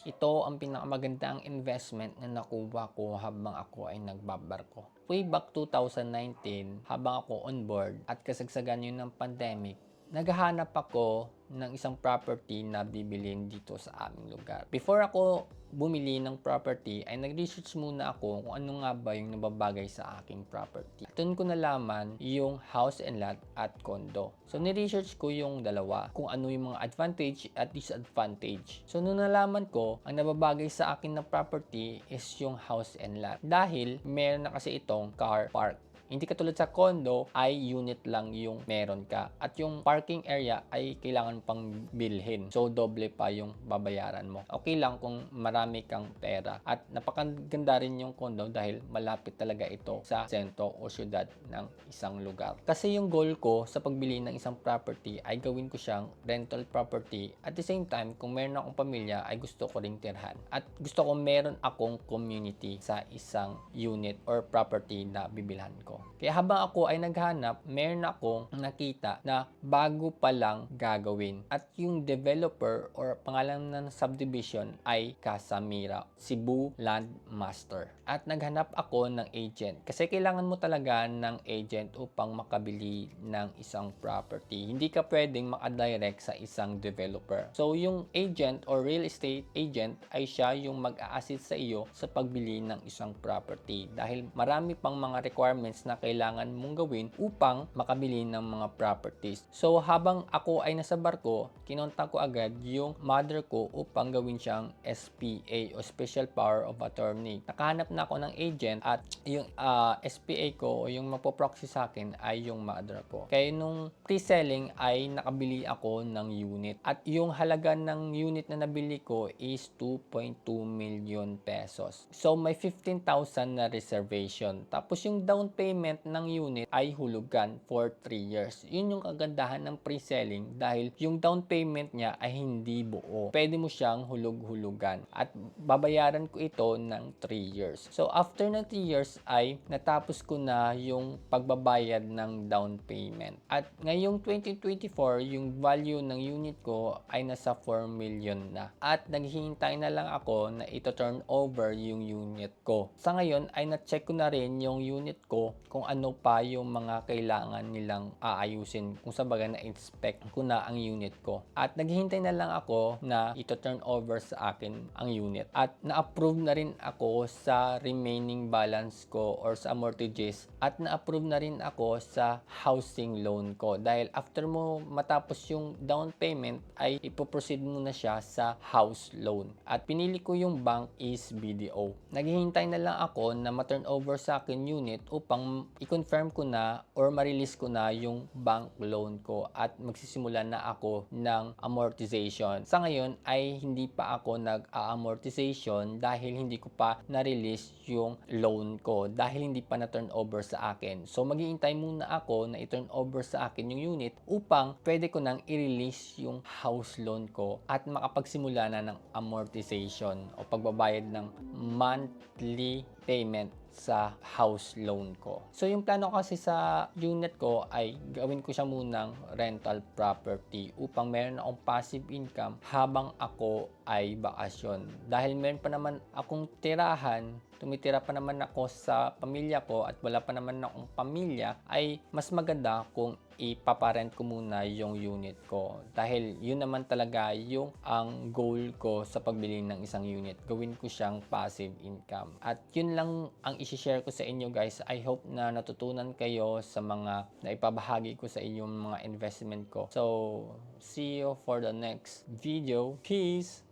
Ito ang pinakamagandang investment na nakuha ko habang ako ay nagbabarko. Way back 2019, habang ako on board at kasagsagan yun ng pandemic, naghahanap ako ng isang property na bibilhin dito sa aming lugar. Before ako bumili ng property, ay nag-research muna ako kung ano nga ba yung nababagay sa aking property. Doon ko nalaman yung house and lot at condo. So, ni-research ko yung dalawa, kung ano yung mga advantage at disadvantage. So, nung nalaman ko, ang nababagay sa akin na property is yung house and lot. Dahil, meron na kasi itong car park. Hindi katulad sa condo ay unit lang yung meron ka. At yung parking area ay kailangan pang bilhin. So, doble pa yung babayaran mo. Okay lang kung marami kang pera. At napakaganda rin yung condo dahil malapit talaga ito sa sentro o syudad ng isang lugar. Kasi yung goal ko sa pagbili ng isang property ay gawin ko siyang rental property. At the same time, kung meron akong pamilya ay gusto ko ring tirhan. At gusto ko meron akong community sa isang unit or property na bibilhan ko. Kaya habang ako ay naghanap, meron akong nakita na bago pa lang gagawin. At yung developer or pangalan ng subdivision ay Casamira, Cebu Landmaster. At naghanap ako ng agent. Kasi kailangan mo talaga ng agent upang makabili ng isang property. Hindi ka pwedeng makadirect sa isang developer. So yung agent or real estate agent ay siya yung mag-a-assist sa iyo sa pagbili ng isang property. Dahil marami pang mga requirements na kailangan mong gawin upang makabili ng mga properties. So habang ako ay nasa barko, kinontak ko agad yung mother ko upang gawin siyang SPA o Special Power of Attorney. Nakahanap na ako ng agent at yung SPA ko o yung mapoproxy sa akin ay yung mother ko. Kaya nung pre-selling ay nakabili ako ng unit. At yung halaga ng unit na nabili ko is 2.2 million pesos. So may 15,000 na reservation. Tapos yung down payment ng unit ay hulugan for 3 years. Yun yung kagandahan ng pre-selling dahil yung down payment niya ay hindi buo. Pwede mo siyang hulug-hulugan at babayaran ko ito ng 3 years. So after ng 3 years ay natapos ko na yung pagbabayad ng down payment. At ngayong 2024, yung value ng unit ko ay nasa 4 million na. At naghihintay na lang ako na ito turn over yung unit ko. Sa ngayon ay na-check ko na rin yung unit ko kung ano pa yung mga kailangan nilang aayusin. Kung sa bagay na-inspect ko na ang unit ko. At naghihintay na lang ako na ito turn over sa akin ang unit. At na-approve na rin ako sa remaining balance ko or sa mortgages. At na-approve na rin ako sa housing loan ko. Dahil after mo matapos yung down payment ay ipoproceed mo na siya sa house loan. At pinili ko yung bank is BDO. Naghihintay na lang ako na ma-turn over sa akin unit upang i-confirm ko na or ma-release ko na yung bank loan ko at magsisimula na ako ng amortization. Sa ngayon ay hindi pa ako nag-amortization dahil hindi ko pa na-release yung loan ko dahil hindi pa na-turn over sa akin. So maghihintay muna ako na i-turn over sa akin yung unit upang pwede ko nang i-release yung house loan ko at makapagsimula na ng amortization o pagbabayad ng monthly payment sa house loan ko. So yung plano kasi sa unit ko ay gawin ko siya munang rental property upang meron akong passive income habang ako ay bakasyon. Dahil meron pa naman akong tirahan, tumitira pa naman ako sa pamilya ko at wala pa naman akong pamilya, ay mas maganda kung ipaparent ko muna yung unit ko. Dahil yun naman talaga yung ang goal ko sa pagbili ng isang unit. Gawin ko siyang passive income. At yun lang ang isi-share ko sa inyo guys. I hope na natutunan kayo sa mga naipabahagi ko sa inyong mga investment ko. So, see you for the next video. Peace!